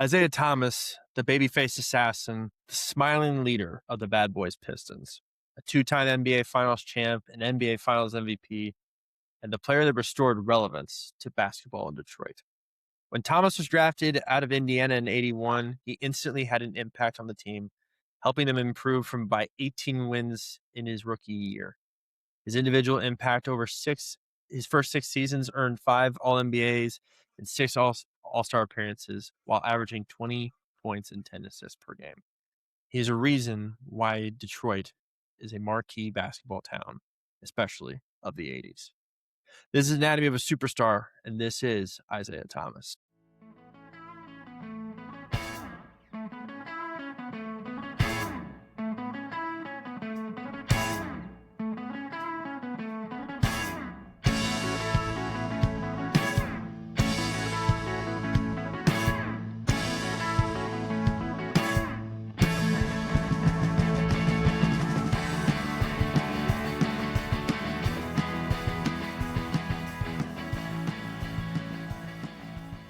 Isiah Thomas, the Babyface Assassin, the smiling leader of the Bad Boys Pistons, a two-time NBA Finals champ, an NBA Finals MVP, and the player that restored relevance to basketball in Detroit. When Thomas was drafted out of Indiana in 81, he instantly had an impact on the team, helping them improve from by 18 wins in his rookie year. His individual impact over his first 6 seasons earned 5 All-NBAs and 6 All-Star appearances while averaging 20 points and 10 assists per game. He is a reason why Detroit is a marquee basketball town, especially of the 80s. This is Anatomy of a Superstar, and this is Isiah Thomas.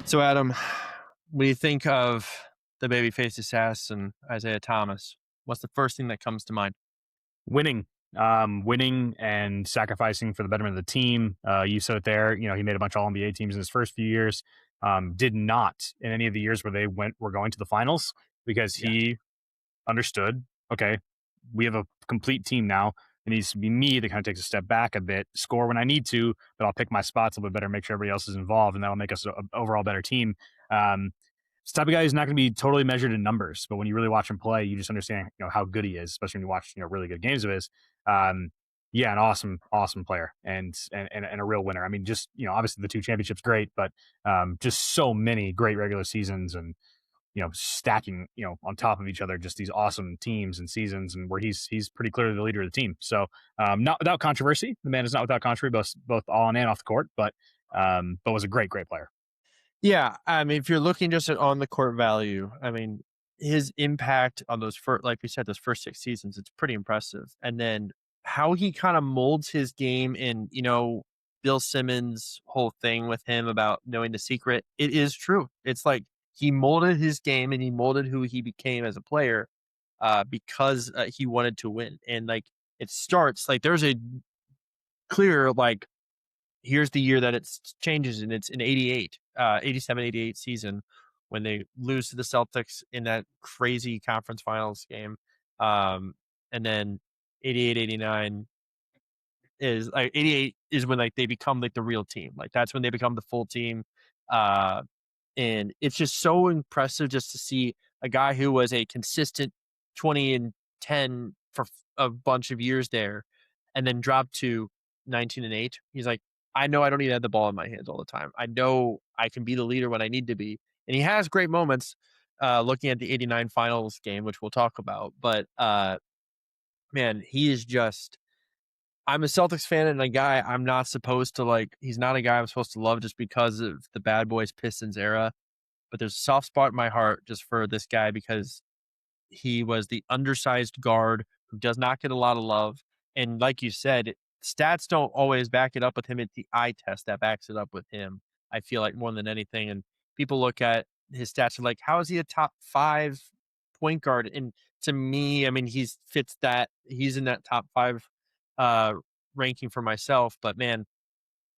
So, Adam, when you think of the Babyface Assassin, Isiah Thomas, what's the first thing that comes to mind? Winning and sacrificing for the betterment of the team. You said it there. You know, he made a bunch of All-NBA teams in his first few years. Did not in any of the years where they were going to the finals because he understood, okay, we have a complete team now. It needs to be me that kind of takes a step back a bit, score when I need to, but I'll pick my spots a little bit better, make sure everybody else is involved, and that'll make us an overall better team. It's the type of guy who's not going to be totally measured in numbers, but when you really watch him play, you just understand, how good he is, especially when you watch, really good games of his. An awesome player and a real winner. I mean, just, obviously the 2 championships, great, but just so many great regular seasons and, stacking, on top of each other, just these awesome teams and seasons, and where he's pretty clearly the leader of the team. So not without controversy. The man is not without controversy, both on and off the court, but was a great player. Yeah, I mean, if you're looking just at on the court value, I mean, his impact on those first, like we said, those first 6 seasons, it's pretty impressive. And then how he kind of molds his game in, Bill Simmons' whole thing with him about knowing the secret, it is true. It's like he molded his game and he molded who he became as a player because he wanted to win. And like it starts, like there's a clear, like, here's the year that it changes, and it's in 87-88 season when they lose to the Celtics in that crazy conference finals game. And then 88-89 is like 88 is when like they become like the real team. Like that's when they become the full team. And it's just so impressive just to see a guy who was a consistent 20 and 10 for a bunch of years there and then dropped to 19-8. He's like, I know I don't need to have the ball in my hands all the time. I know I can be the leader when I need to be. And he has great moments looking at the 89 finals game, which we'll talk about. But, man, he is just – I'm a Celtics fan and a guy I'm not supposed to like – he's not a guy I'm supposed to love just because of the Bad Boys Pistons era. But there's a soft spot in my heart just for this guy because he was the undersized guard who does not get a lot of love. And like you said – stats don't always back it up with him. It's the eye test that backs it up with him, I feel like, more than anything. And people look at his stats and like, how is he a top 5 point guard? And to me, I mean, he's in that top 5 ranking for myself. But man,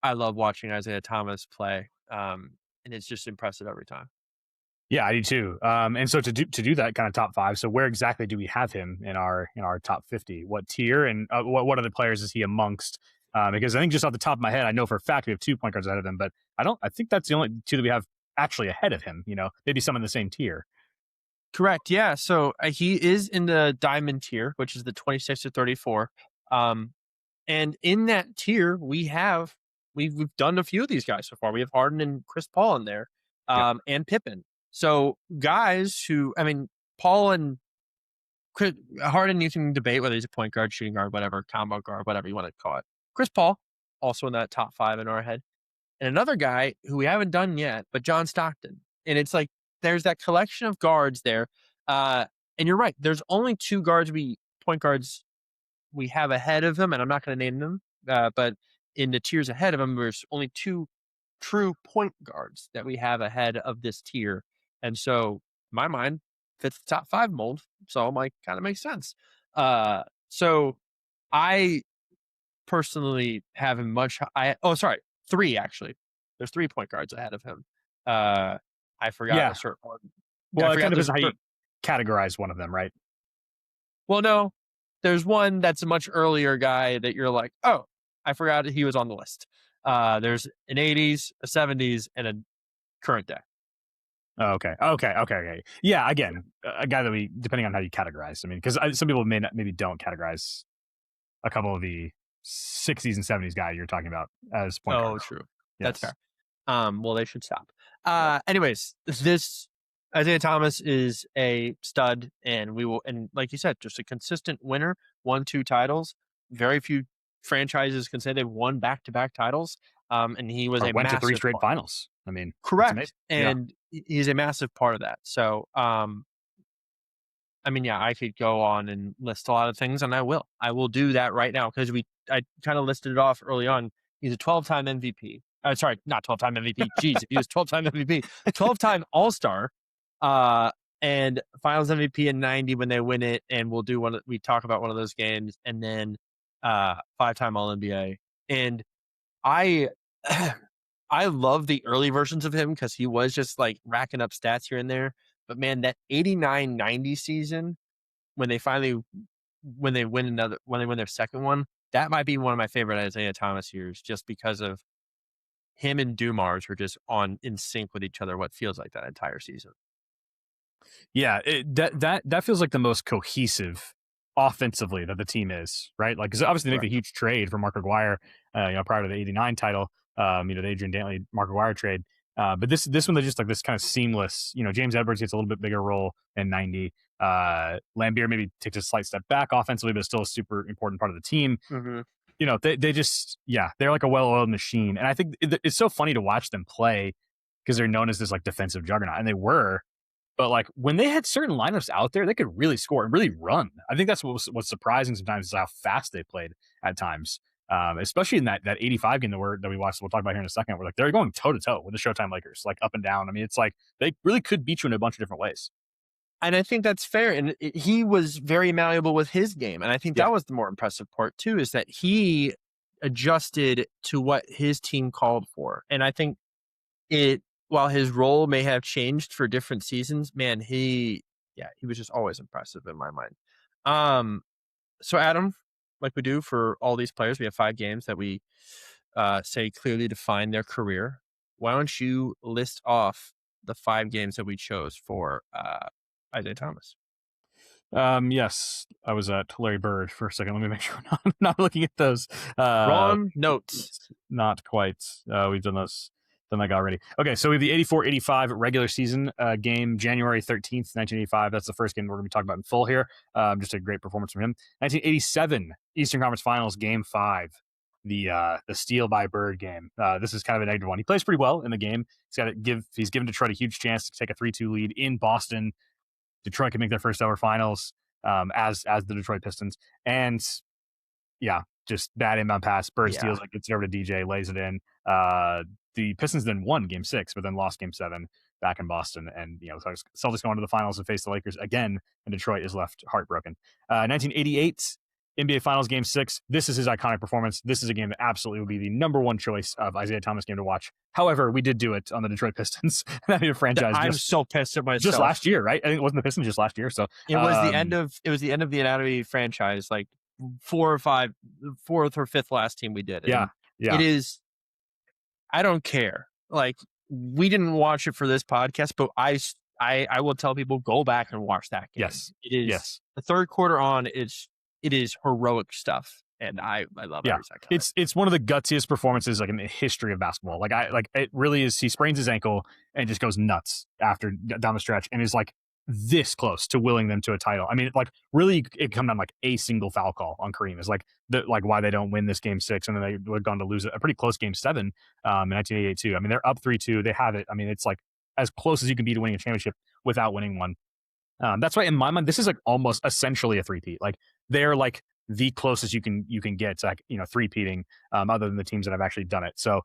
I love watching Isiah Thomas play. And it's just impressive every time. Yeah, I do too. And so to do that kind of top 5, so where exactly do we have him in our top 50? What tier and what other players is he amongst? Because I think just off the top of my head, I know for a fact we have 2 point guards ahead of him, but I think that's the only 2 that we have actually ahead of him. Maybe some in the same tier. Correct. Yeah. So he is in the diamond tier, which is the 26 to 34. And in that tier, we've done a few of these guys so far. We have Harden and Chris Paul in there, and Pippen. So guys who, I mean, Paul and Harden, you can debate whether he's a point guard, shooting guard, whatever, combo guard, whatever you want to call it. Chris Paul, also in that top 5 in our head. And another guy who we haven't done yet, but John Stockton. And it's like, there's that collection of guards there. And you're right. There's only 2 point guards we have ahead of him, and I'm not going to name them. But in the tiers ahead of him, there's only 2 true point guards that we have ahead of this tier. And so, in my mind, fits the top 5 mold. So I'm like, kind of makes sense. So I personally have him much. Sorry, 3 actually. There's 3 point guards ahead of him. I forgot a Yeah. certain one. I Well, it kind forgot of there's depends a on how you certain. categorize one of them, right? Well, no, there's one that's a much earlier guy that you're like, oh, I forgot he was on the list. There's an 80s, a 70s, and a current day. Oh, okay. Yeah, again, a guy that we, depending on how you categorize. I mean, because some people maybe don't categorize a couple of the 60s and 70s guy you're talking about as point Oh, guards. true. That's Yes. fair. Well, they should stop. Yep. Anyways, this Isaiah Thomas is a stud, and and like you said, just a consistent winner, won 2 titles. Very few franchises can say they've won back-to-back titles. And he was Or a went to 3 massive straight part. finals. I mean, that's Correct. amazing. Yeah. And he's a massive part of that. So, I mean, yeah, I could go on and list a lot of things, and I will. I will do that right now because I kind of listed it off early on. He's a 12-time MVP. Sorry, not 12-time MVP. Jeez, if he was 12-time MVP, 12-time All-Star, and Finals MVP in '90 when they win it, and we'll do one. We talk about one of those games, and then 5-time All NBA. And I, I love the early versions of him because he was just like racking up stats here and there. But man, that 89-90 season when they finally when they win their second one, that might be one of my favorite Isaiah Thomas years just because of him and Dumars were just on in sync with each other what feels like that entire season. Yeah, that feels like the most cohesive offensively that the team is, right? Like, because obviously they make the Correct. huge trade for Mark Aguirre, prior to the '89 title, the Adrian Dantley Mark Aguirre trade. But this one, they just like this kind of seamless. James Edwards gets a little bit bigger role in '90. Lambier maybe takes a slight step back offensively, but still a super important part of the team. Mhm. They just, they're like a well-oiled machine, and I think it's so funny to watch them play because they're known as this like defensive juggernaut, and they were. But like when they had certain lineups out there, they could really score and really run. I think that's what's surprising sometimes is how fast they played at times. Especially in that '85 game that we watched. We'll talk about here in a second. Where like they're going toe to toe with the Showtime Lakers, like up and down. I mean, it's like they really could beat you in a bunch of different ways. And I think that's fair. And he was very malleable with his game. And I think Yeah, that was the more impressive part, too, is that he adjusted to what his team called for. And I think while his role may have changed for different seasons, man, he was just always impressive in my mind. Um, so, Adam, like we do for all these players, we have 5 games that we say clearly define their career. Why don't you list off the 5 games that we chose for Isaiah Thomas? Yes, I was at Larry Bird for a second. Let me make sure I'm not looking at those. Wrong notes. Not quite. We've done that guy already. Okay, so we have the 84-85 regular season game, January 13th, 1985. That's the first game we're going to be talking about in full here. Just a great performance from him. 1987 Eastern Conference Finals, Game 5. The steal by Bird game. This is kind of a negative one. He plays pretty well in the game. He's given Detroit a huge chance to take a 3-2 lead in Boston. Detroit can make their first ever finals as the Detroit Pistons. And yeah, just bad inbound pass. Bird steals it, gets it over to DJ, lays it in. The Pistons then won Game 6, but then lost Game 7 back in Boston. And Celtics go on to the finals and face the Lakers again, and Detroit is left heartbroken. 1988 NBA Finals Game 6. This is his iconic performance. This is a game that absolutely would be the number one choice of Isaiah Thomas game to watch. However, we did do it on the Detroit Pistons. That made a franchise. I'm so pissed at myself. Just last year, right? I think it wasn't the Pistons just last year. So it was the end of the Anatomy franchise, like 4th or 5th last team we did. Yeah. It is. I don't care. Like, we didn't watch it for this podcast, but I will tell people go back and watch that game. Yes. It is. Yes. The third quarter on. It is heroic stuff, and I love every second. It's one of the gutsiest performances like in the history of basketball. Like it really is. He sprains his ankle and just goes nuts after down the stretch, and is like this close to willing them to a title. I mean, really, it come down like a single foul call on Kareem is like why they don't win this Game 6, and then they would have gone to lose a pretty close Game 7 in 1988 too. I mean, they're up 3-2. They have it. I mean, it's like as close as you can be to winning a championship without winning one. That's why in my mind, this is like almost essentially a three-peat. Like they're like the closest you can get to like, three-peating, other than the teams that have actually done it. So,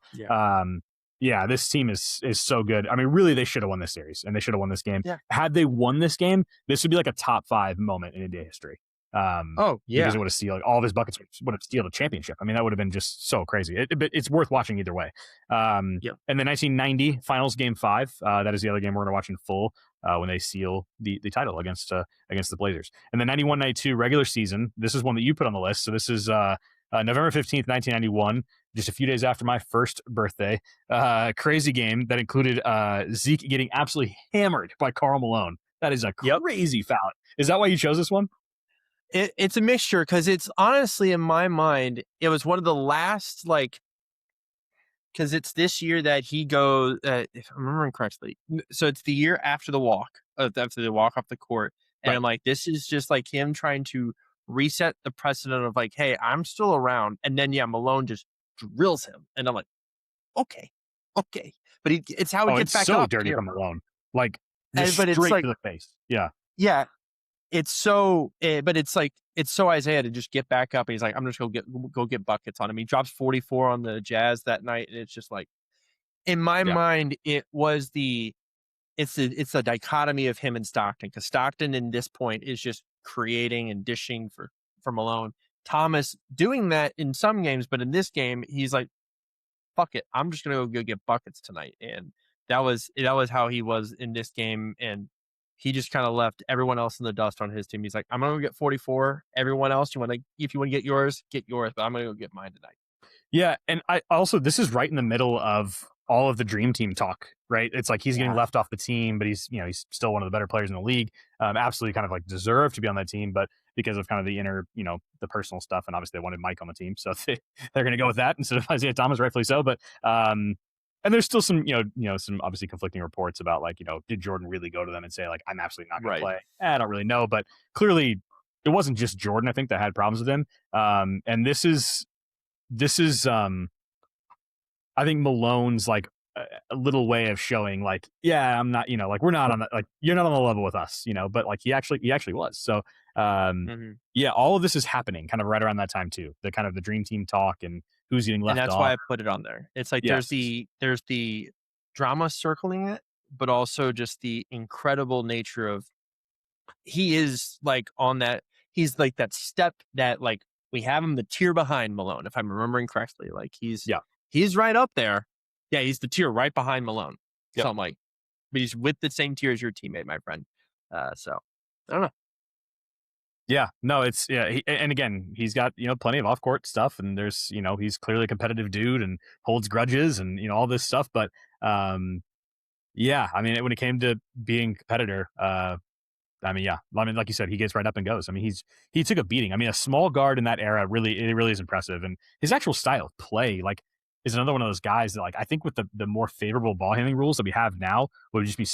Yeah, this team is so good. I mean, really, they should have won this series, and they should have won this game. Yeah. Had they won this game, this would be like a top 5 moment in NBA history. Oh, Because it yeah. would have sealed all of his buckets would have sealed a championship. I mean, that would have been just so crazy. But it's worth watching either way. Yep. And the 1990 Finals Game 5, that is the other game we're going to watch in full when they seal the title against the Blazers. And the 91-92 regular season, this is one that you put on the list. So this is November 15th, 1991, just a few days after my first birthday. Crazy game that included Zeke getting absolutely hammered by Karl Malone. That is a Yep. crazy foul. Is that why you chose this one? It's a mixture because it's honestly, in my mind, it was one of the last, like, because it's this year that he goes, if I'm remembering correctly. So it's the year after the walk, after the walk off the court. And Right. I'm like, this is just like him trying to reset the precedent of like, hey, I'm still around. And then, yeah, Malone just drills him. And I'm like, okay, okay. But it's how he Oh, gets it's back so up. dirty from Malone. Like, just But it's straight like, to the face. Yeah. yeah, it's so, but it's like, it's so Isaiah to just get back up. And he's like, I'm just going to go get buckets on him. He drops 44 on the Jazz that night. And it's just like, in my Yeah. mind, it's the dichotomy of him and Stockton, because Stockton in this point is just creating and dishing for Malone. Thomas doing that in some games, but in this game, he's like, fuck it, I'm just gonna go get buckets tonight. And that was how he was in this game. And he just kind of left everyone else in the dust on his team. He's like, I'm gonna go get 44. Everyone else, if you want to get yours, but I'm gonna go get mine tonight. Yeah. And I also, this is right in the middle of all of the dream team talk, right? It's like he's getting Yeah. left off the team, but he's still one of the better players in the league. Absolutely kind of like deserved to be on that team, but because of kind of the inner, the personal stuff. And obviously they wanted Mike on the team. So they're going to go with that instead of Isiah Thomas, rightfully so. But, and there's still some, some obviously conflicting reports about like, did Jordan really go to them and say like, I'm absolutely not going to Right. play? I don't really know, but clearly it wasn't just Jordan, I think, that had problems with him. And this is I think Malone's like a little way of showing like, yeah, I'm not, like we're not on that, like you're not on the level with us, but like he actually was. So Mhm. yeah, all of this is happening kind of right around that time too. The kind of the dream team talk and who's getting And left that's off. why I put it on there. It's like Yes. there's the drama circling it, but also just the incredible nature of, he is like on that, he's like that step that, like, we have him the tier behind Malone, if I'm remembering correctly. Like Yeah. he's right up there. Yeah, he's the tier right behind Malone. Yep. So I'm like, but he's with the same tier as your teammate, my friend. So I don't know. Yeah, no, and again, he's got plenty of off court stuff, and there's he's clearly a competitive dude and holds grudges and all this stuff, but yeah, I mean, when it came to being a competitor, I mean, yeah. I mean, like you said, he gets right up and goes. I mean, he took a beating. I mean, a small guard in that era really is impressive, and his actual style of play, like, is another one of those guys that, like, I think with the more favorable ball handling rules that we have now, would just be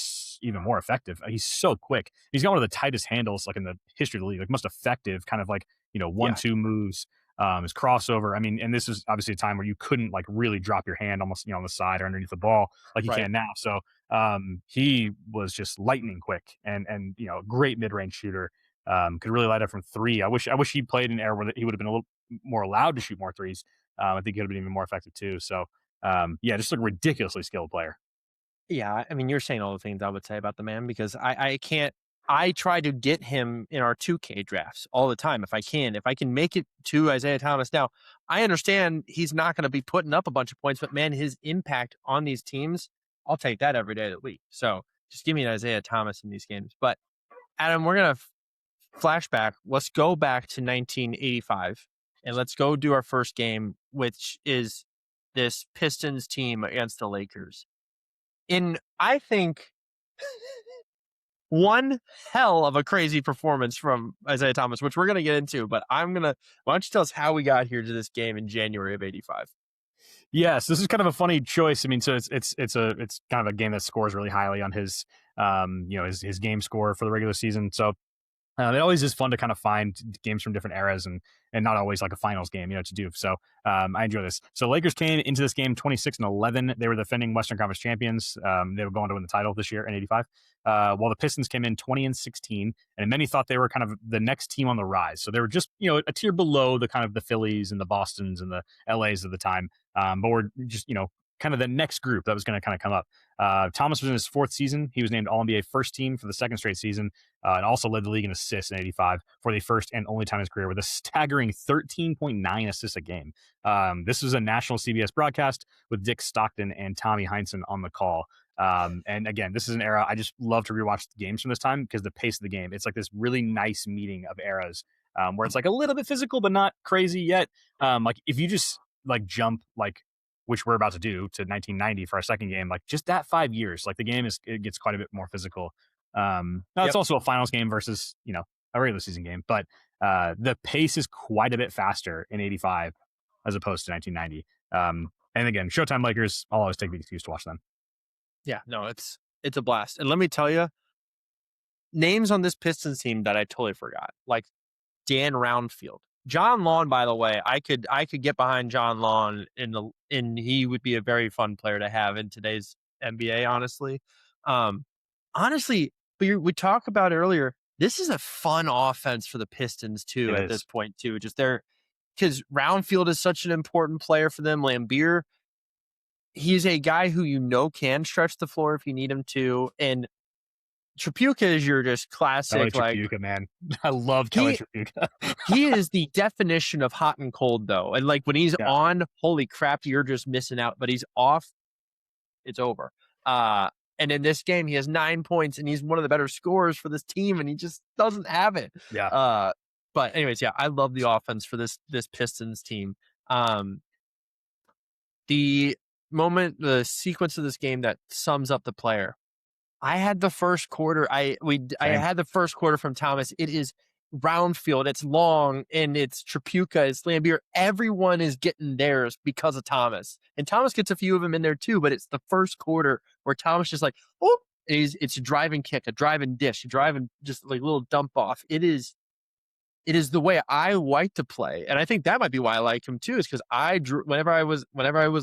even more effective. He's so quick. He's got one of the tightest handles like in the history of the league, like most effective kind of like Yeah, 1-2 moves. His crossover. I mean, and this is obviously a time where you couldn't like really drop your hand almost on the side or underneath the ball like you right. can now. So he was just lightning quick and great mid range shooter. Could really light up from three. I wish he played in an era where he would have been a little more allowed to shoot more threes. I think he would have been even more effective too. So yeah, just a ridiculously skilled player. Yeah, I mean, you're saying all the things I would say about the man, because I can't. I try to get him in our 2K drafts all the time if I can. If I can make it to Isiah Thomas. Now, I understand he's not going to be putting up a bunch of points, but man, his impact on these teams, I'll take that every day of the week. So just give me an Isiah Thomas in these games. But Adam, we're going to flashback. Let's go back to 1985 and let's go do our first game, which is this Pistons team against the Lakers. I think, one hell of a crazy performance from Isiah Thomas, which we're going to get into, but why don't you tell us how we got here to this game in January of 85? Yes, this is kind of a funny choice. I mean, so it's kind of a game that scores really highly on his his game score for the regular season. So it always is fun to kind of find games from different eras and not always like a finals game, to do. So I enjoy this. So Lakers came into this game 26-11. They were defending Western Conference champions. They were going to win the title this year in 85. While the Pistons came in 20-16, and many thought they were kind of the next team on the rise. So they were just, a tier below the kind of the Phillies and the Bostons and the LAs of the time. But we're just, kind of the next group that was going to kind of come up. Thomas was in his 4th season. He was named All-NBA first team for the 2nd straight season, and also led the league in assists in '85 for the first and only time in his career with a staggering 13.9 assists a game. This was a national CBS broadcast with Dick Stockton and Tommy Heinsohn on the call. And again, this is an era I just love to rewatch the games from this time because the pace of the game, it's like this really nice meeting of eras where it's like a little bit physical, but not crazy yet. Like if you just like jump like, which we're about to do, to 1990 for our second game, like just that 5 years, like the game it gets quite a bit more physical. Now it's also a finals game versus, a regular season game, but the pace is quite a bit faster in '85 as opposed to 1990. And again, Showtime Lakers, I'll always take the excuse to watch them. Yeah, no, it's a blast. And let me tell you, names on this Pistons team that I totally forgot, like Dan Roundfield. John Lawn, by the way, I could get behind John Lawn and he would be a very fun player to have in today's NBA, honestly. Honestly, but we talked about earlier, this is a fun offense for the Pistons too at this point too. Just because Roundfield is such an important player for them. Lambeer, he's a guy who can stretch the floor if you need him to, and Tripucka is your just classic Kelly Tripucka, man. I love Kelly Tripucka. He is the definition of hot and cold, though. And like when he's on, holy crap, you're just missing out. But he's off, it's over. And in this game, he has 9 points, and he's one of the better scorers for this team, and he just doesn't have it. Yeah. But anyways, yeah, I love the offense for this Pistons team. The sequence of this game that sums up the player. I had the first quarter. I had the first quarter from Thomas. It is Roundfield. It's long, and it's Tripucka. It's Lambeer. Everyone is getting theirs because of Thomas, and Thomas gets a few of them in there too. But it's the first quarter where Thomas just like, oh, it's a driving kick, a driving dish, a driving just like little dump off. It is the way I like to play, and I think that might be why I like him too. Is because whenever I was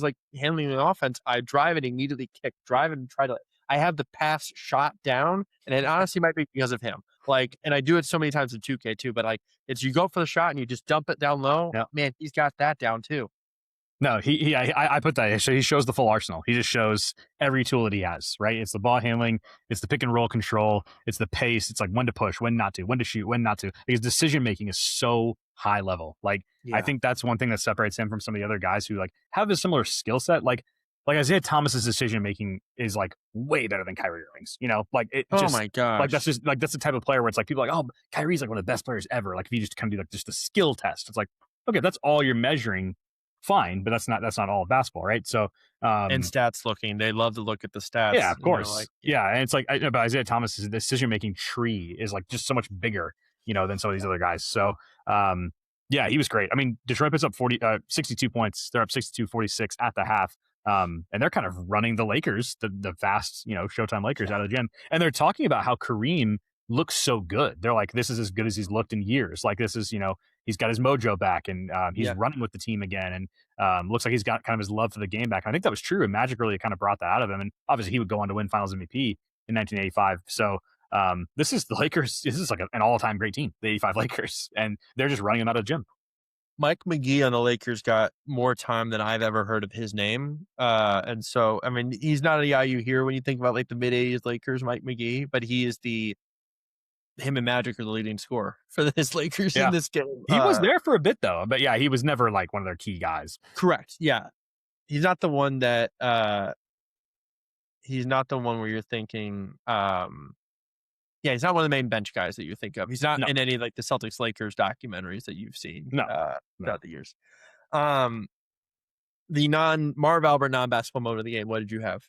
like handling the offense, I drive and immediately kick, drive and try to. I have the pass shot down, and it honestly might be because of him. Like, and I do it so many times in 2K too, but like, it's you go for the shot and you just dump it down low. Yep. Man, he's got that down too. No, I put that. So he shows the full arsenal. He just shows every tool that he has, right? It's the ball handling, it's the pick and roll control, it's the pace, it's like when to push, when not to, when to shoot, when not to. His decision making is so high level. Like, I think that's one thing that separates him from some of the other guys who like have a similar skill set. Like Isiah Thomas's decision making is like way better than Kyrie Irving's. Like it. Oh just, my gosh! Like that's the type of player where it's like people are like, oh, Kyrie's like one of the best players ever. Like if you just kind of do like just a skill test, it's like, okay, that's all you're measuring. Fine, but that's not all of basketball, right? So and stats looking, they love to look at the stats. Yeah, of course. And it's like but Isiah Thomas's decision making tree is like just so much bigger, than some of these other guys. So yeah, he was great. I mean, Detroit puts up 62 points. They're up 62-46 at the half. And they're kind of running the Lakers, the fast, Showtime Lakers out of the gym. And they're talking about how Kareem looks so good. They're like, this is as good as he's looked in years. Like this is, he's got his mojo back and he's running with the team again. And looks like he's got kind of his love for the game back. And I think that was true. And Magic really kind of brought that out of him. And obviously he would go on to win Finals MVP in 1985. So this is the Lakers. This is like an all-time great team, the 85 Lakers. And they're just running them out of the gym. Mike McGee on the Lakers got more time than I've ever heard of his name. And so, I mean, he's not a guy you hear when you think about like the mid-80s Lakers, Mike McGee, but he is him and Magic are the leading scorer for this Lakers in this game. He was there for a bit though, but yeah, he was never like one of their key guys. Correct. Yeah. He's not the one that, he's not the one where you're thinking, he's not one of the main bench guys that you think of. He's not in any like the Celtics Lakers documentaries that you've seen throughout the years. The Marv Albert non-basketball mode of the game, what did you have?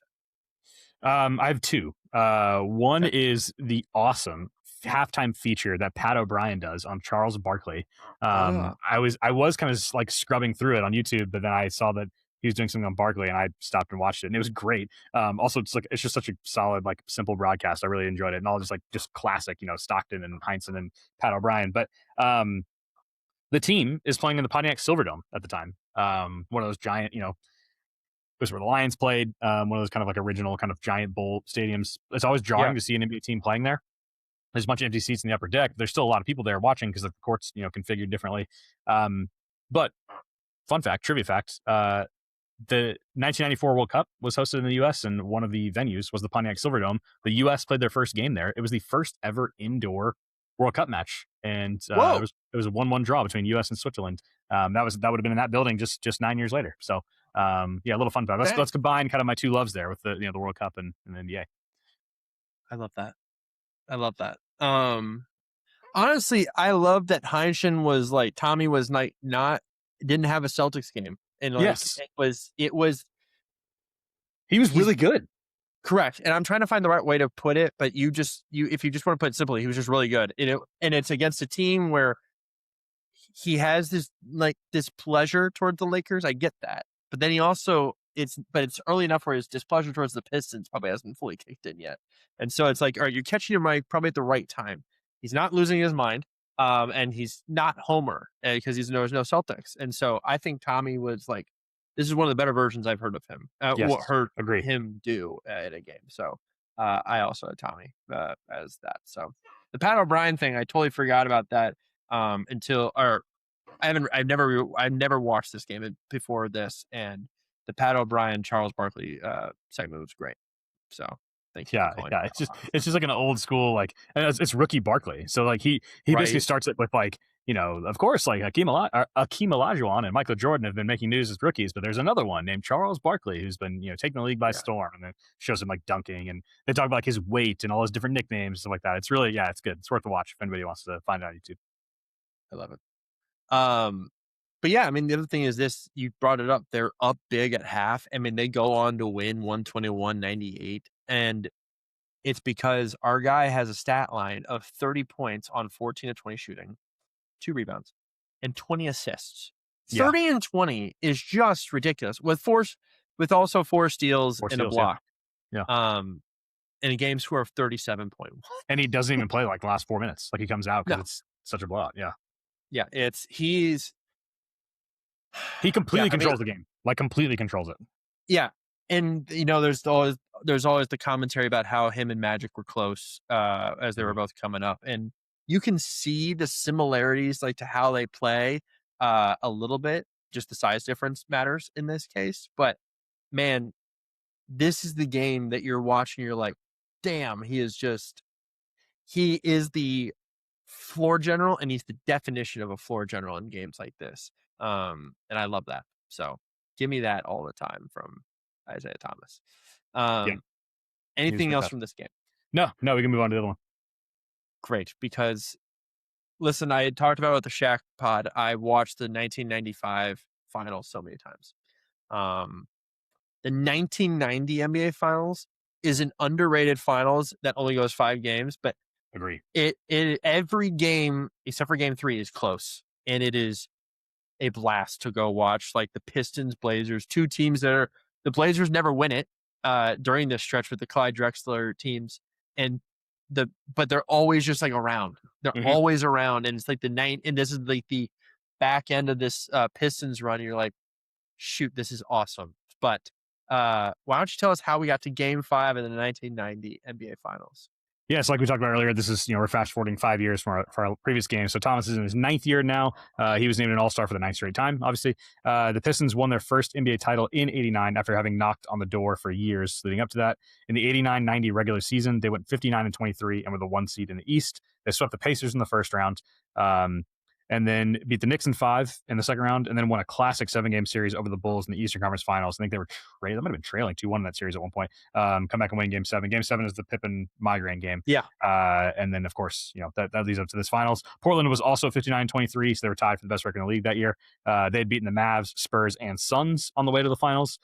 I have two. One is the awesome halftime feature that Pat O'Brien does on Charles Barkley. I was kind of like scrubbing through it on YouTube, but then I saw that he was doing something on Barkley and I stopped and watched it and it was great. Also it's just such a solid, like simple broadcast. I really enjoyed it. And all just classic, Stockton and Heinsohn and Pat O'Brien. But the team is playing in the Pontiac Silverdome at the time. One of those giant, it was where the Lions played, one of those kind of like original kind of giant bowl stadiums. It's always jarring to see an NBA team playing there. There's a bunch of empty seats in the upper deck. There's still a lot of people there watching because the court's, configured differently. But fun fact, trivia fact, the 1994 World Cup was hosted in the U.S. and one of the venues was the Pontiac Silverdome. The U.S. played their first game there. It was the first ever indoor World Cup match, and Whoa. it was a 1-1 draw between U.S. and Switzerland. That would have been in that building just 9 years later. So yeah, a little fun fact. Let's combine kind of my two loves there with the the World Cup and the NBA. I love that. I love that. Honestly, I love that Heineken was like Tommy was like didn't have a Celtics game, and like Yes, it was he was really good. correct. And I'm trying to find the right way to put it, but if you just want to put it simply, he was just really good. And it's against a team where he has this pleasure towards the Lakers. I get that, but then he also it's early enough where his displeasure towards the Pistons probably hasn't fully kicked in yet. And so it's like, all right, you're catching him right probably at the right time. He's not losing his mind, and he's not Homer because there's no Celtics. And so I think Tommy was like, this is one of the better versions I've heard of him. Yes, agree. Him do in a game. So I also had Tommy as that. So the Pat O'Brien thing, I totally forgot about that I've never watched this game before this, and the Pat O'Brien Charles Barkley segment was great. So thank you. Yeah. It's just like an old school it's rookie Barkley. So like he basically starts it with like, of course, like Akeem Olajuwon and Michael Jordan have been making news as rookies, but there's another one named Charles Barkley who's been taking the league by storm, and then shows him like dunking, and they talk about like his weight and all his different nicknames and stuff like that. It's really it's good. It's worth a watch if anybody wants to find it on YouTube. I love it. But yeah, I mean, the other thing is this, you brought it up. They're up big at half. I mean, they go on to win 121-98. And it's because our guy has a stat line of 30 points on 14 of 20 shooting, 2 rebounds, and 20 assists. 30 and 20 is just ridiculous. With also 4 steals and a block. Yeah. In a game score of 37.1. And he doesn't even play like the last 4 minutes. Like he comes out because it's such a blowout. Yeah. Yeah, he completely controls the game. Like completely controls it. Yeah. And there's always the commentary about how him and Magic were close as they were both coming up. And you can see the similarities like to how they play a little bit. Just the size difference matters in this case. But man, this is the game that you're watching, you're like, damn, he is the floor general, and he's the definition of a floor general in games like this. And I love that. So give me that all the time from Isiah Thomas. Anything else from this game? No, we can move on to the other one. Great, because listen, I had talked about it with the Shaq pod. I watched the 1995 finals so many times. The 1990 NBA finals is an underrated finals that only goes 5 games, but agree. It every game except for game 3 is close, and it is a blast to go watch. Like the Pistons, Blazers, 2 teams the Blazers never win it during this stretch with the Clyde Drexler teams, but they're always just like around. They're always around, and it's like and this is like the back end of this Pistons run. And you're like, shoot, this is awesome. But why don't you tell us how we got to Game 5 in the 1990 NBA Finals? Yeah, so like we talked about earlier, this is, we're fast forwarding 5 years from our previous game. So Thomas is in his 9th year now. He was named an All-Star for the 9th straight time, obviously. The Pistons won their first NBA title in 89 after having knocked on the door for years leading up to that. In the 89-90 regular season, they went 59-23 and were the 1 seed in the East. They swept the Pacers in the first round. And then beat the Knicks in 5 in the second round, and then won a classic 7-game series over the Bulls in the Eastern Conference Finals. I think they might have been trailing 2-1 in that series at one point. Come back and win Game 7. Game 7 is the Pippen migraine game. Yeah. And then, of course, that leads up to this finals. Portland was also 59-23, so they were tied for the best record in the league that year. They had beaten the Mavs, Spurs, and Suns on the way to the finals.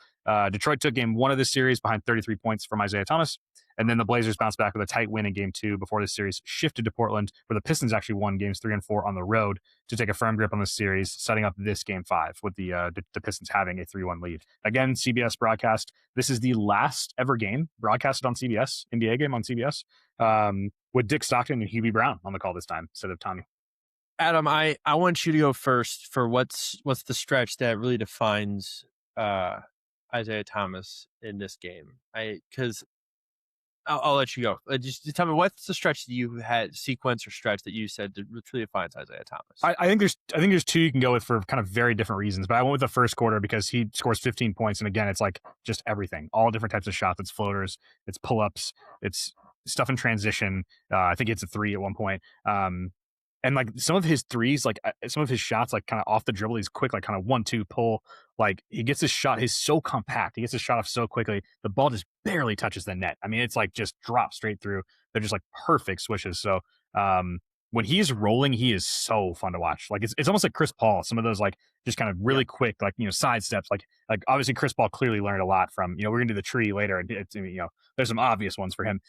Detroit took Game 1 of this series behind 33 points from Isiah Thomas. And then the Blazers bounced back with a tight win in Game 2 before the series shifted to Portland, where the Pistons actually won Games 3 and 4 on the road to take a firm grip on the series, setting up this Game 5 with the Pistons having a 3-1 lead. Again, CBS broadcast. This is the last ever game broadcasted on CBS, NBA game on CBS, with Dick Stockton and Hubie Brown on the call this time instead of Tommy. Adam, I want you to go first for what's the stretch that really defines Isiah Thomas in this game. Because I'll let you go. Just tell me, what's the stretch that you had, sequence or stretch that you said that truly defines Isiah Thomas? I think there's two you can go with for kind of very different reasons, but I went with the first quarter because he scores 15 points, and again, it's like just everything, all different types of shots. It's floaters, it's pull ups, it's stuff in transition. I think it's a three at one point. And like some of his threes, like some of his shots, like kind of off the dribble, he's quick, like kind of 1-2 pull. Like he gets his shot, he's so compact. He gets his shot off so quickly. The ball just barely touches the net. I mean, it's like just drops straight through. They're just like perfect swishes. So when he's rolling, he is so fun to watch. Like it's almost like Chris Paul. Some of those like just kind of really quick, like side steps. Like obviously Chris Paul clearly learned a lot from we're gonna do the tree later, and it's there's some obvious ones for him.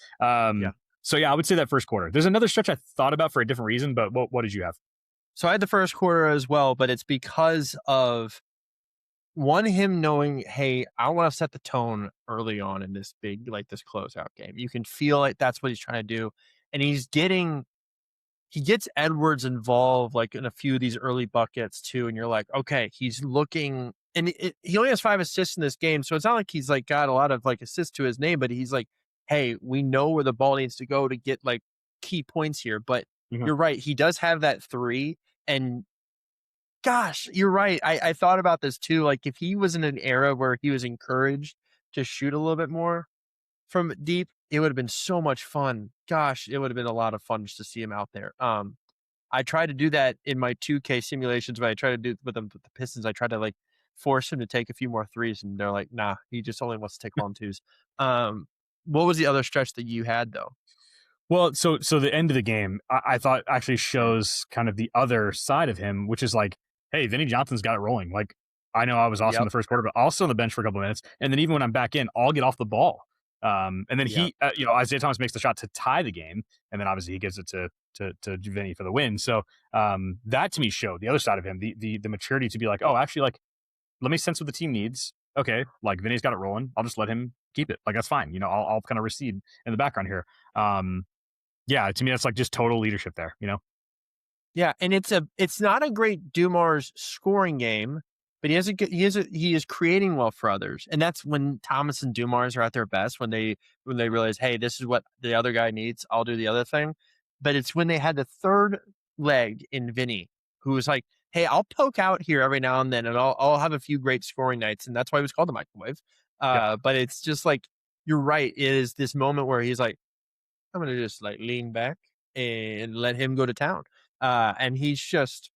So yeah, I would say that first quarter. There's another stretch I thought about for a different reason, but what did you have? So I had the first quarter as well, but it's because of him knowing, hey, I want to set the tone early on in this big, like this closeout game. You can feel like that's what he's trying to do. And he gets Edwards involved like in a few of these early buckets too. And you're like, okay, he's looking, and he only has 5 assists in this game. So it's not like he's like got a lot of like assists to his name, but he's like, hey, we know where the ball needs to go to get like key points here. But you're right. He does have that 3. And gosh, you're right. I thought about this too. Like if he was in an era where he was encouraged to shoot a little bit more from deep, it would have been so much fun. Gosh, it would have been a lot of fun just to see him out there. I tried to do that in my 2K simulations, but I tried to do it with the Pistons. I tried to like force him to take a few more threes, and they're like, nah, he just only wants to take 1-2s. What was the other stretch that you had though? Well, so the end of the game, I thought actually shows kind of the other side of him, which is like, hey, Vinny Johnson's got it rolling. Like, I know I was awesome in the first quarter, but I'll sit on the bench for a couple of minutes, and then even when I'm back in, I'll get off the ball. And then he, Isiah Thomas makes the shot to tie the game, and then obviously he gives it to Vinny for the win. So that to me showed the other side of him, the maturity to be like, oh, actually, like, let me sense what the team needs. Okay, like Vinny's got it rolling. I'll just let him keep it. Like that's fine. I'll kind of recede in the background here. Yeah, to me, that's like just total leadership there, Yeah, and it's not a great Dumars scoring game, but he is creating well for others, and that's when Thomas and Dumars are at their best when they realize, hey, this is what the other guy needs. I'll do the other thing. But it's when they had the third leg in Vinny, who was like, hey, I'll poke out here every now and then, and I'll have a few great scoring nights, and that's why he was called the microwave. But it's just like you're right. It is this moment where he's like, I'm going to just like lean back and let him go to town. And he's just,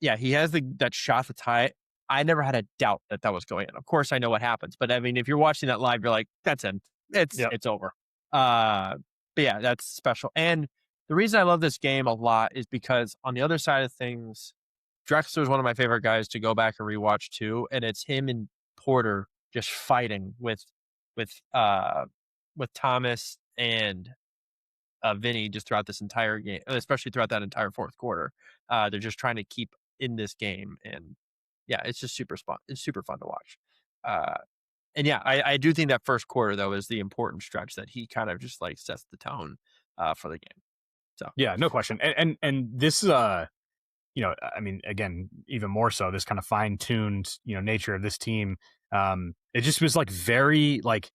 he has that shot to tie it. I never had a doubt that was going in. Of course, I know what happens, but I mean, if you're watching that live, you're like, that's it. It's over. But yeah, that's special. And the reason I love this game a lot is because on the other side of things, Drexler is one of my favorite guys to go back and rewatch too. And it's him and Porter just fighting with Thomas and Vinny just throughout this entire game, especially throughout that entire fourth quarter. They're just trying to keep in this game, and it's just super fun. It's super fun to watch. And I do think that first quarter though is the important stretch that he kind of just like sets the tone for the game. So yeah, no question. And this I mean, again, even more so, this kind of fine-tuned, nature of this team. It just was like very like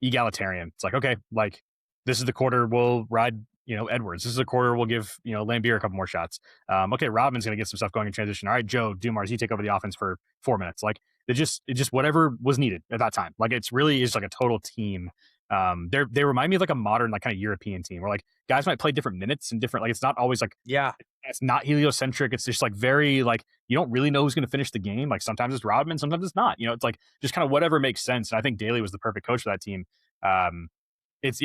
egalitarian. It's like, okay, like this is the quarter we'll ride, Edwards. This is a quarter we'll give, Lambier a couple more shots. Okay, Rodman's going to get some stuff going in transition. All right, Joe Dumars, you take over the offense for 4 minutes. Like it just whatever was needed at that time. Like it's really is like a total team. They remind me of like a modern, like kind of European team where like guys might play different minutes and different, like it's not always like, it's not heliocentric. It's just like very like, you don't really know who's going to finish the game. Like sometimes it's Rodman, sometimes it's not, it's like just kind of whatever makes sense. And I think Daly was the perfect coach for that team. It's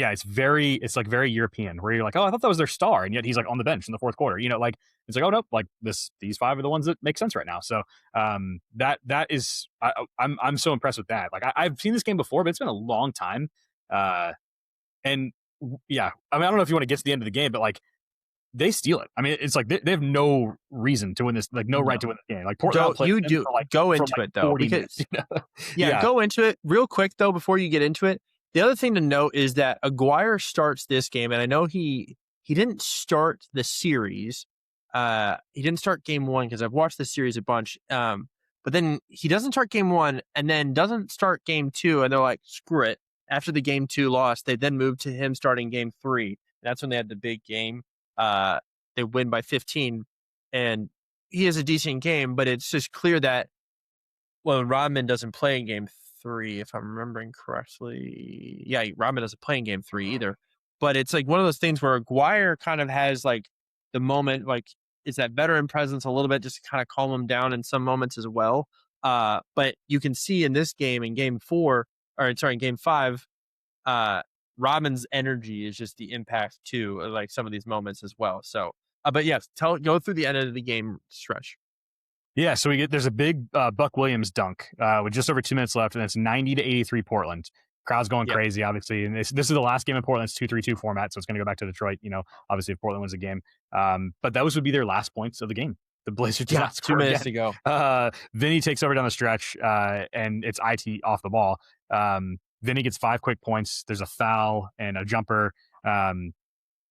like very European where you're like, oh, I thought that was their star. And yet he's like on the bench in the fourth quarter, like it's like, oh no, like these 5 are the ones that make sense right now. So, that is, I'm so impressed with that. Like I've seen this game before, but it's been a long time. And yeah, I mean, I don't know if you want to get to the end of the game, but like they steal it. I mean, it's like they have no reason to win this, like no right to win the game. Like Portland, you do like, go into it though, because go into it real quick though before you get into it. The other thing to note is that Aguirre starts this game, and I know he didn't start the series. He didn't start game 1 because I've watched the series a bunch. But then he doesn't start game 1, and then doesn't start game 2, and they're like, screw it, after the game 2 loss, they then moved to him starting game 3. That's when they had the big game. They win by 15, and he has a decent game, but it's just clear that Rodman doesn't play in game 3, if I'm remembering correctly. Yeah, Rodman doesn't play in game 3 either. But it's like one of those things where Aguirre kind of has like the moment, like is that veteran presence a little bit just to kind of calm him down in some moments as well. But you can see in this game, in game 4, or sorry, in game 5, Rodman's energy is just the impact too, like some of these moments as well. So, but yes, go through the end of the game stretch. Yeah, so there's a big Buck Williams dunk with just over 2 minutes left, and it's 90-83 Portland. Crowd's going crazy, obviously, and this is the last game in Portland's 2-3-2 format, so it's going to go back to Detroit. Obviously, if Portland wins a game, but those would be their last points of the game. The Blazers did not score 2 minutes again. to go. Vinny takes over down the stretch, and it's IT off the ball. Vinny gets 5 quick points. There's a foul and a jumper, and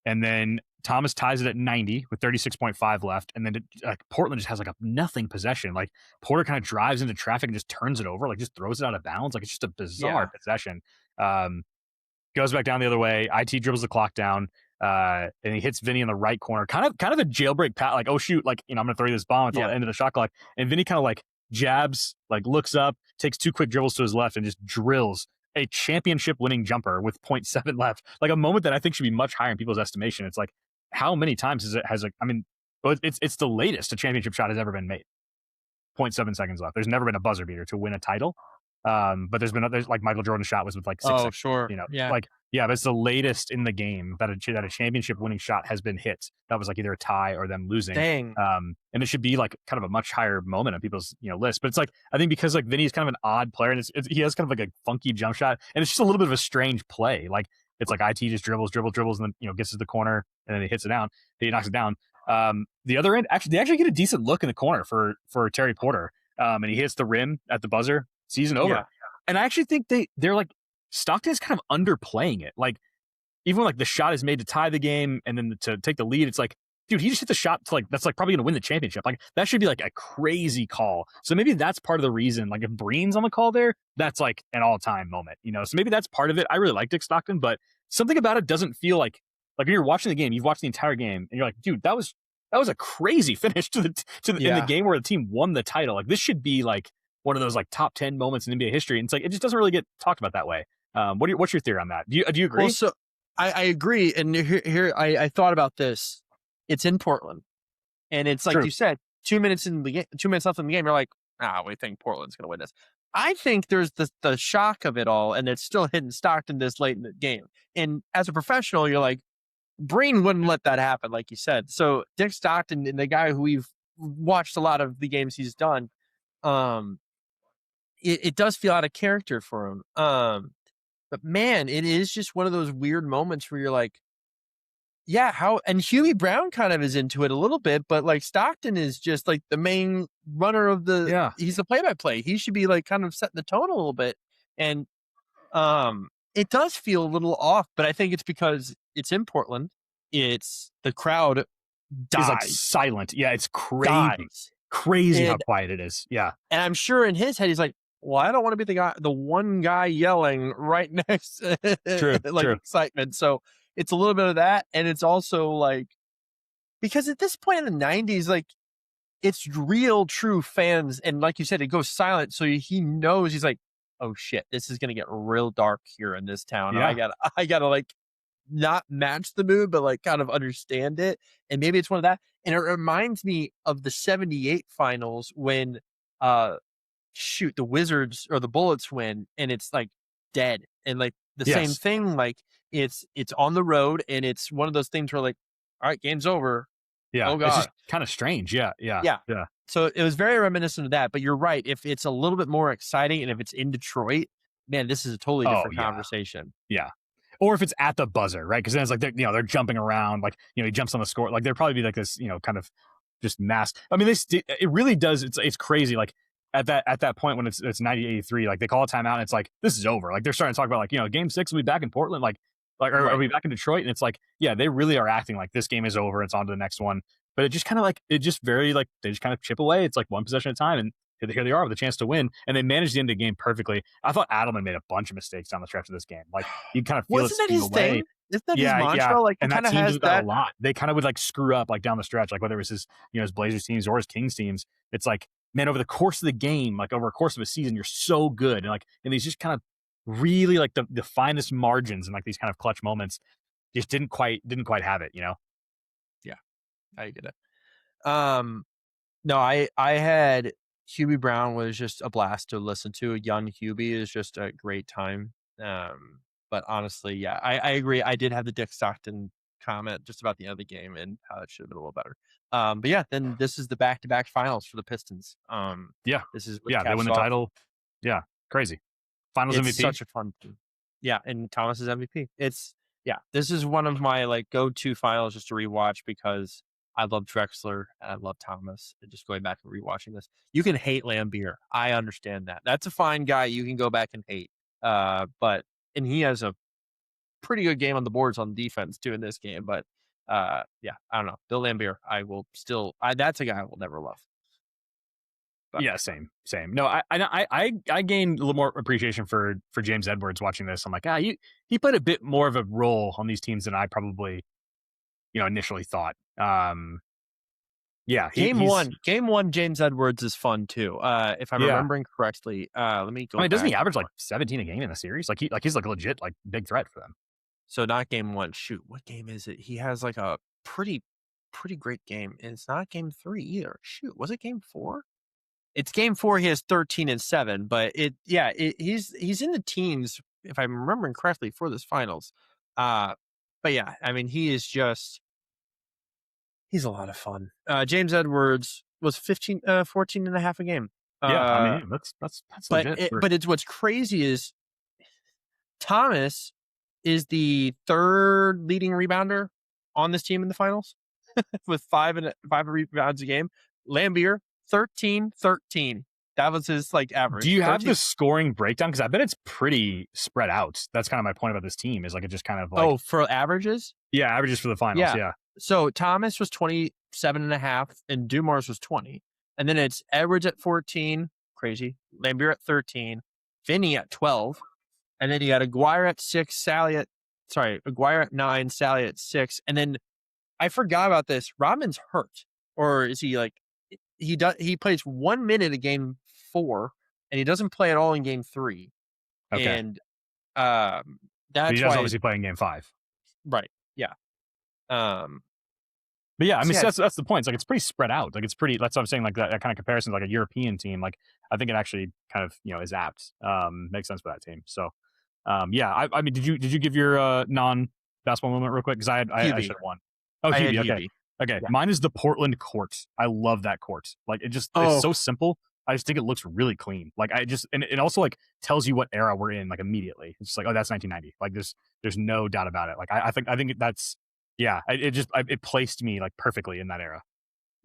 then Thomas ties it at 90 with 36.5 left. And then Portland just has like a nothing possession. Like Porter kind of drives into traffic and just turns it over, like just throws it out of bounds. Like it's just a bizarre possession. Goes back down the other way. IT dribbles the clock down, and he hits Vinny in the right corner. Kind of a jailbreak pat, like, oh shoot, like, I'm gonna throw you this bomb until the end of the shot clock. And Vinny kind of like jabs, like looks up, takes 2 quick dribbles to his left and just drills a championship winning jumper with 0.7 left. Like a moment that I think should be much higher in people's estimation. It's like, how many times it's the latest a championship shot has ever been made. 0.7 seconds left. There's never been a buzzer beater to win a title. But there's like Michael Jordan's shot was with like 6 seconds. Sure. But it's the latest in the game that a championship winning shot has been hit. That was like either a tie or them losing. Dang. And it should be like kind of a much higher moment on people's list. But it's like, I think because like Vinny is kind of an odd player, and he has kind of like a funky jump shot, and it's just a little bit of a strange play. Like it's like IT just dribbles, and then gets to the corner, and then he hits it down. He knocks it down. The other end, they actually get a decent look in the corner for Terry Porter, and he hits the rim at the buzzer. Season over. And I actually think they're like, Stockton is kind of underplaying it. Like even when like the shot is made to tie the game and then to take the lead, it's like, dude, he just hit the shot to like, that's like probably gonna win the championship. Like that should be like a crazy call. So maybe that's part of the reason. Like if Breen's on the call there, that's like an all-time moment, So maybe that's part of it. I really like Dick Stockton, but something about it doesn't feel like when you're watching the game, you've watched the entire game, and you're like, dude, that was a crazy finish in the game where the team won the title. Like this should be like one of those like top 10 moments in NBA history. And it's like, it just doesn't really get talked about that way. What's your theory on that? Do you agree? Well, so I agree. And here I thought about this. It's in Portland, and it's like you said, 2 minutes in the game, 2 minutes left in the game. You're like, we think Portland's going to win this. I think there's the shock of it all, and it's still hitting Stockton this late in the game. And as a professional, you're like, Breen wouldn't let that happen, like you said. So Dick Stockton, and the guy who we've watched a lot of the games he's done, it does feel out of character for him. But man, it is just one of those weird moments where you're like, and Huey Brown kind of is into it a little bit, but like Stockton is just like the main runner of he's the play-by-play. He should be like kind of setting the tone a little bit. And it does feel a little off, but I think it's because it's in Portland. It's the crowd dies. It's like silent. Yeah, it's crazy. Crazy how quiet it is. Yeah. And I'm sure in his head, he's like, well, I don't want to be the one guy yelling right next to True. excitement. So it's a little bit of that. And it's also like, because at this point in the 90s, like it's real true fans. And like you said, it goes silent. So he knows, he's like, oh shit, this is going to get real dark here in this town. Yeah. And I gotta like not match the mood, but like kind of understand it. And maybe it's one of that. And it reminds me of the 78 finals when, the Wizards or the Bullets win, and it's like dead, and like the same thing, like it's on the road, and it's one of those things where like, all right, game's over. Oh god, it's just kind of strange. Yeah. So it was very reminiscent of that. But you're right, if it's a little bit more exciting, and if it's in Detroit, man, this is a totally different conversation. Yeah. Or if it's at the buzzer, right? Because then it's like they're jumping around, like he jumps on the score, like there'd probably be like this kind of just mass. I mean, it really does. It's crazy. Like at that point when it's 90-83, like they call a timeout, and it's like this is over. Like they're starting to talk about like game 6 will be back in Portland, like are we back in Detroit? And it's like they really are acting like this game is over. It's on to the next one. But it just kind of like they just kind of chip away. It's like one possession at a time, and here they are with a chance to win, and they managed the end of the game perfectly. I thought Adelman made a bunch of mistakes down the stretch of this game. Like you kind of feel it Wasn't that slipping his away. thing? Isn't that his Yeah, mantra? Like he and that kind of team has does that a that. lot. They kind of would like screw up like down the stretch, like whether it was his Blazers teams or his Kings teams. It's like, man, over the course of the game, like over a course of a season, you're so good, and like in these just kind of really like the finest margins and like these kind of clutch moments, just didn't quite have it. Yeah, I get it. No, I had Hubie Brown was just a blast to listen to. Young Hubie is just a great time. But honestly, yeah, I agree. I did have the Dick Stockton comment just about the end of the game and how it should have been a little better. But yeah, then this is the back-to-back finals for the Pistons. Yeah, This is what yeah, they caps win the off. title. Yeah, crazy. Finals It's MVP. such a fun thing. Yeah, and Thomas is MVP. This is one of my like go-to finals just to rewatch because I love Drexler and I love Thomas. And just going back and rewatching this, you can hate Lambeer. I understand that. That's a fine guy. You can go back and hate. And he has a pretty good game on the boards on defense too in this game. But yeah, I don't know. Bill Lambeer, that's a guy I will never love. But yeah, same. No, I gained a little more appreciation for James Edwards watching this. I'm like, he played a bit more of a role on these teams than I probably, initially thought. Yeah, Game one, James Edwards is fun too. If I'm remembering correctly, let me go. Doesn't he average like 17 a game in the series? He's like a legit like big threat for them. So not game one. Shoot, what game is it? He has like a pretty great game, and it's not game 3 either. Shoot, was it game 4? It's game 4. He has 13 and 7, but he's in the teams if I'm remembering correctly for this finals. But yeah, I mean he's a lot of fun. James Edwards was 14 and a half a game. Yeah, I mean that's legit. But it's what's crazy is Thomas is the 3rd leading rebounder on this team in the finals with 5 rebounds a game. Lambeer 13. That was his like average. Do you 13. have the scoring breakdown? Because I bet it's pretty spread out. That's kind of my point about this team is like it just kind of like for averages. Yeah, averages for the finals. Yeah. So Thomas was 27 and a half and Dumars was 20. And then it's Edwards at 14. Crazy. Lambeer at 13. Finney at 12. And then you got Aguirre at 6. Aguirre at 9. Sally at 6. And then I forgot about this. Rodman's hurt. Or is he like, he plays 1 minute of game 4 and he doesn't play at all in game 3. Okay. And that's he does obviously play in game 5. Right. Yeah. But yeah, I mean, that's the point. It's like it's pretty spread out. Like it's pretty. That's what I'm saying. Like that kind of comparison, like a European team. Like I think it actually kind of is apt. Makes sense for that team. So, yeah. I mean, did you give your non-basketball moment real quick? Because I should have won. Oh, Hubie. Okay. Okay. Yeah. Mine is the Portland court. I love that court. Like it's so simple. I just think it looks really clean. Like and it also like tells you what era we're in like immediately. It's just like, oh, that's 1990. Like there's no doubt about it. Like I think that's. Yeah, it placed me like perfectly in that era.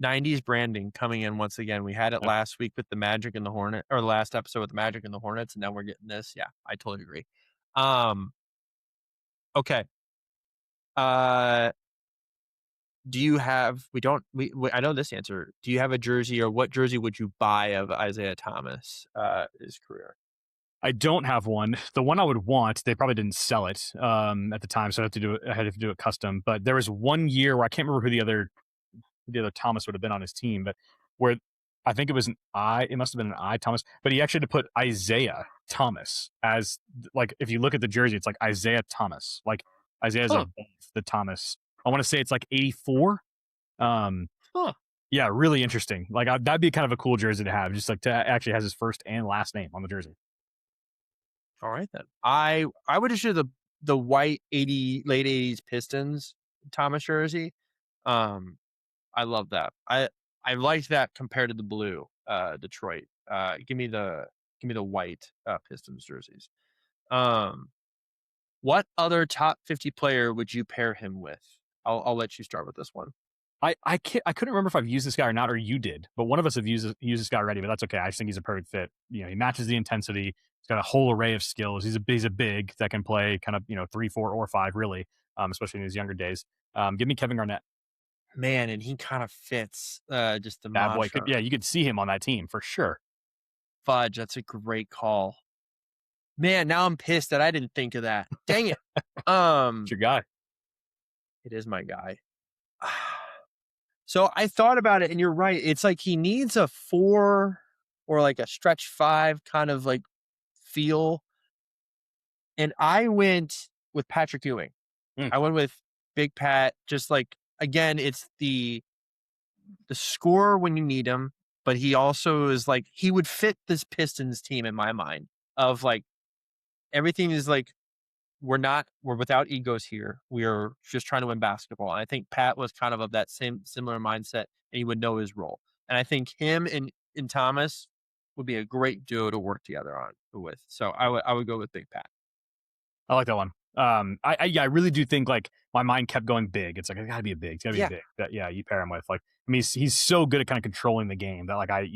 90s branding coming in once again. We had it last week with the Magic and the Hornet, or last episode with the Magic and the Hornets, and now we're getting this. Yeah, I totally agree. Okay. Do you have? I know this answer. Do you have a jersey, or what jersey would you buy of Isiah Thomas his career? I don't have one. The one I would want, they probably didn't sell it at the time, so I had to do it custom. But there was 1 year where I can't remember who the other Thomas would have been on his team, but where I think it was it must have been an I Thomas, but he actually had to put Isiah Thomas as like if you look at the jersey, it's like Isiah Thomas, like Isaiah's above the Thomas. I want to say it's like 84. Yeah, really interesting. Like that'd be kind of a cool jersey to have, just like to actually has his first and last name on the jersey. All right then. I would issue the white late 80s Pistons Thomas jersey. I love that. I like that compared to the blue Detroit. Give me the white Pistons jerseys. What other top 50 player would you pair him with? I'll let you start with this one. I couldn't remember if I've used this guy or not, or you did, but one of us have used this guy already, but that's okay. I just think he's a perfect fit. He matches the intensity. He's got a whole array of skills. He's a big that can play kind of 3, 4, or 5 really, especially in his younger days. Give me Kevin Garnett. Man, and he kind of fits just the bad mantra. boy. You could see him on that team for sure. Fudge. That's a great call. Man, now I'm pissed that I didn't think of that. Dang it. It's your guy. It is my guy. So I thought about it, and you're right. It's like he needs a 4 or like a stretch 5 kind of like feel. And I went with Patrick Ewing. Mm. I went with Big Pat. Just like, again, it's the scorer when you need him, but he also is like, he would fit this Pistons team in my mind of like, everything is like, we're without egos here. We're just trying to win basketball. And I think Pat was kind of that similar mindset, and he would know his role. And I think him and Thomas would be a great duo to work together with. So I would go with Big Pat. I like that one. I really do think like my mind kept going big. It's like it's gotta be a big. It's gotta be a big. That you pair him with. Like I mean, he's so good at kind of controlling the game that like I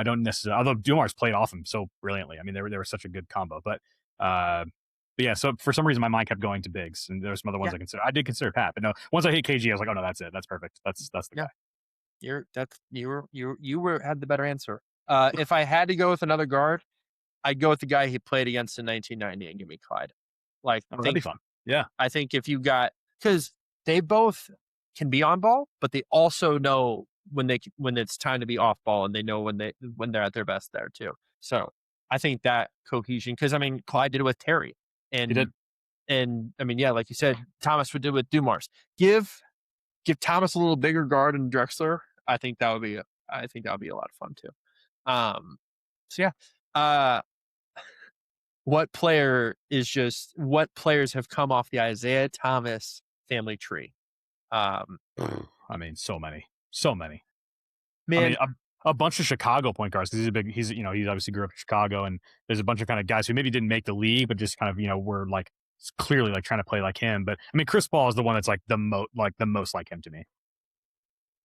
don't necessarily. Although Dumar's played off him so brilliantly. I mean, they were such a good combo. But yeah. So for some reason, my mind kept going to bigs, and there were some other ones I consider. I did consider Pat, but no. Once I hit KG, I was like, oh no, that's it. That's perfect. That's the guy. You had the better answer. If I had to go with another guard, I'd go with the guy he played against in 1990 and give me Clyde. Like, That'd be fun. Yeah. I think if you got, because they both can be on ball, but they also know when it's time to be off ball, and they know when they're at their best there too. So I think that cohesion, because I mean, Clyde did it with Terry, and He did. and I mean, yeah, like you said, Thomas would do it with Dumars. Give Thomas a little bigger guard and Drexler. I think that would be a lot of fun too. So yeah. What players have come off the Isiah Thomas family tree? I mean, so many. Man, I mean, a bunch of Chicago point guards because he's he obviously grew up in Chicago, and there's a bunch of kind of guys who maybe didn't make the league, but just kind of were like clearly like trying to play like him. But I mean, Chris Paul is the one that's like the most like him to me.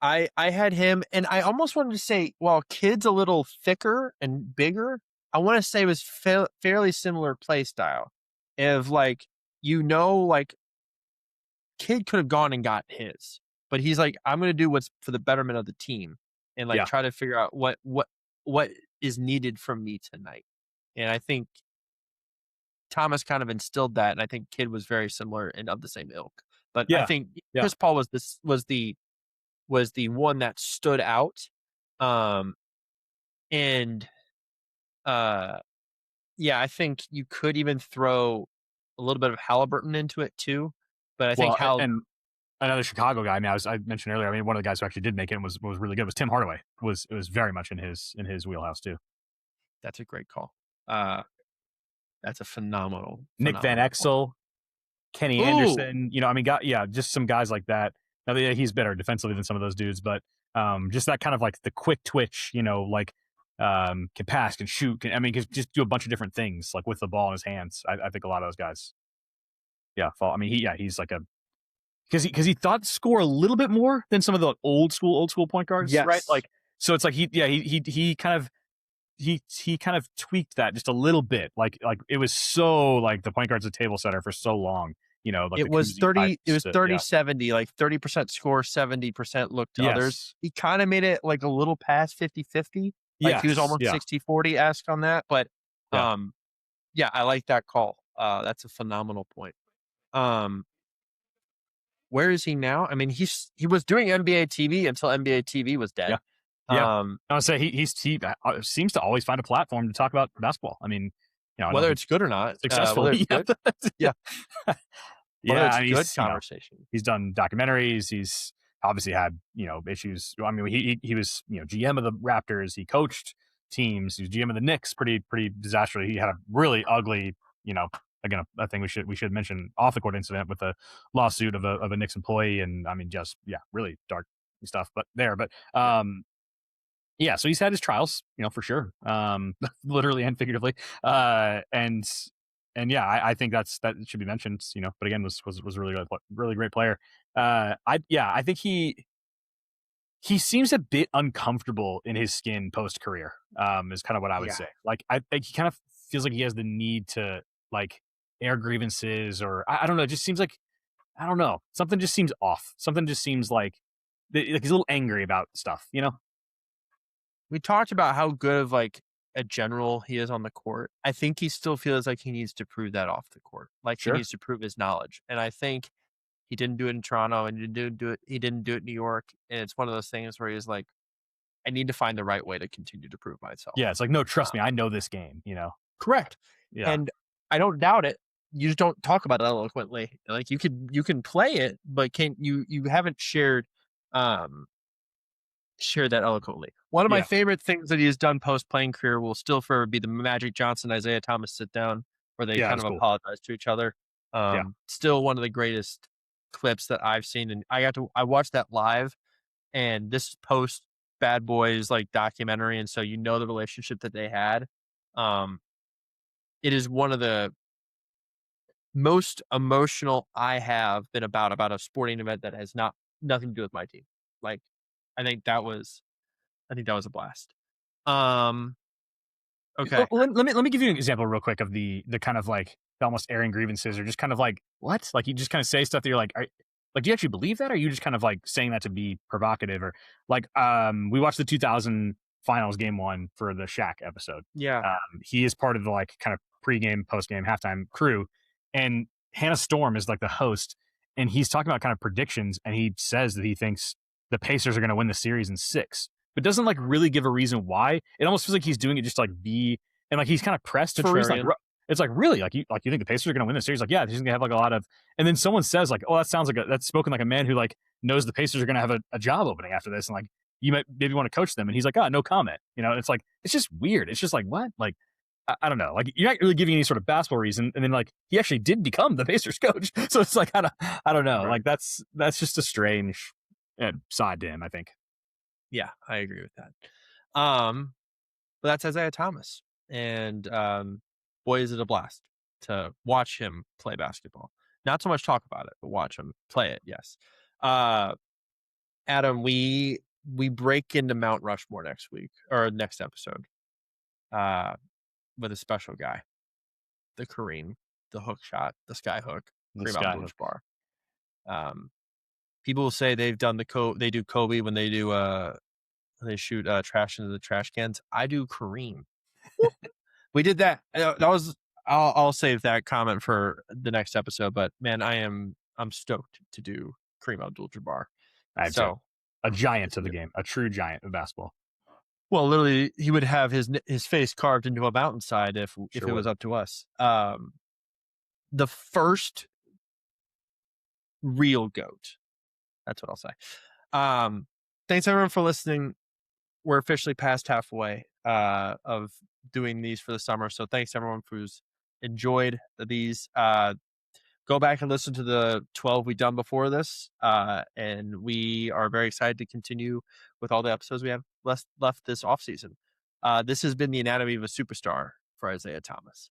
I had him, and I almost wanted to say, well, Kid's a little thicker and bigger. I want to say it was fairly similar play style. Of like, like Kid could have gone and got his, but he's like, I'm going to do what's for the betterment of the team, and like try to figure out what is needed from me tonight. And I think Thomas kind of instilled that, and I think Kid was very similar and of the same ilk. But I think Chris Paul was the one that stood out. I think you could even throw a little bit of Halliburton into it too. But I think and another Chicago guy. I mean, I mentioned earlier. I mean, one of the guys who actually did make it and was really good was Tim Hardaway. It was very much in his wheelhouse too. That's a great call. That's a phenomenal. Nick Van Exel, Kenny Anderson. I mean, just some guys like that. Now, he's better defensively than some of those dudes, but just that kind of like the quick twitch, like can pass, can shoot, can just do a bunch of different things like with the ball in his hands. I think a lot of those guys. Yeah, I mean, he's like because he thought score a little bit more than some of the old school point guards, right? Like, so it's like he kind of tweaked that just a little bit. Like it was so like the point guard's a table setter for so long. Like it was 30-70, like 30% score, 70% look to others. He kind of made it like a little past 50-50. Like he was almost 60-40-esque on that. But I like that call. That's a phenomenal point. Where is he now? I mean, he was doing NBA TV until NBA TV was dead. I would say he seems to always find a platform to talk about basketball. I mean, whether it's good or not, successfully. Good conversation. He's done documentaries. He's obviously had issues. I mean, he was GM of the Raptors. He coached teams. He was GM of the Knicks. Pretty disastrous. He had a really ugly again, I think we should mention off the court incident with a lawsuit of a Knicks employee, and I mean, just really dark stuff. But so he's had his trials, for sure, literally and figuratively, and I think that should be mentioned, But again, was really great player. I think he seems a bit uncomfortable in his skin post career. Is kind of what I would say. Like I think he kind of feels like he has the need to like air grievances, or I don't know. It just seems like something just seems off. Something just seems like he's a little angry about stuff. We talked about how good of like a general he is on the court, I think he still feels like he needs to prove that off the court. Like he Sure. needs to prove his knowledge. And I think he didn't do it in Toronto and he didn't do it in New York. And it's one of those things where he's like, I need to find the right way to continue to prove myself. Yeah, it's like, no, trust Uh, me, I know this game, you know? Correct. Yeah. And I don't doubt it. You just don't talk about it eloquently. Like you can play it, but can you haven't shared that eloquently. One of my Yeah. favorite things that he has done post playing career will still forever be the Magic Johnson Isiah Thomas sit down where they Yeah, kind that's of cool. apologize to each other. Yeah. Still one of the greatest clips that I've seen, and I watched that live, and this post Bad Boys like documentary, and so you know the relationship that they had. Um, it is one of the most emotional I have been about a sporting event that has nothing to do with my team. Like, I think that was I think that was a blast. Um, okay. Let me give you an example real quick of the kind of like the almost airing grievances or just kind of like what? Like you just kind of say stuff that you're like, like do you actually believe that? Or are you just kind of like saying that to be provocative or like we watched the 2000 finals game 1 for the Shaq episode. Yeah. He is part of the like kind of pregame, postgame, halftime crew, and Hannah Storm is like the host, and he's talking about kind of predictions, and he says that he thinks the Pacers are going to win the series in 6, but doesn't like really give a reason why. It almost feels like he's doing it just to, like be and like he's kind of pressed for a reason. Like Contrarian. it's like really like you think the Pacers are going to win the series? Like yeah, he's going to have like a lot of. And then someone says like, oh, that sounds like that's spoken like a man who like knows the Pacers are going to have a job opening after this, and like you might maybe want to coach them. And he's like, oh, no comment. You know, it's like it's just weird. It's just like what like. I don't know. Like you're not really giving any sort of basketball reason, and then like he actually did become the Pacers coach. So it's like I don't know. Right. Like that's just a strange side to him. I think. Yeah, I agree with that. But that's Isaiah Thomas. And boy, is it a blast to watch him play basketball. Not so much talk about it, but watch him play it. Yes. Uh, Adam, we break into Mount Rushmore next week or next episode uh, with a special guy, the Kareem, the hook shot, the sky hook, The Kareem sky Abdul-Jabbar. Um, people will say they've done they do Kobe when they do they shoot trash into the trash cans. I do Kareem. We did that. That was. I'll save that comment for the next episode. But man, I'm stoked to do Kareem Abdul-Jabbar. I have So a giant of the game, a true giant of basketball. well, literally, he would have his face carved into a mountainside if it was up to us. The first real goat. That's what I'll say. Thanks everyone for listening. We're officially past halfway of doing these for the summer. So thanks everyone who's enjoyed these. Go back and listen to the 12 we've done before this. And we are very excited to continue with all the episodes we have left this offseason. This has been the Anatomy of a Superstar for Isiah Thomas.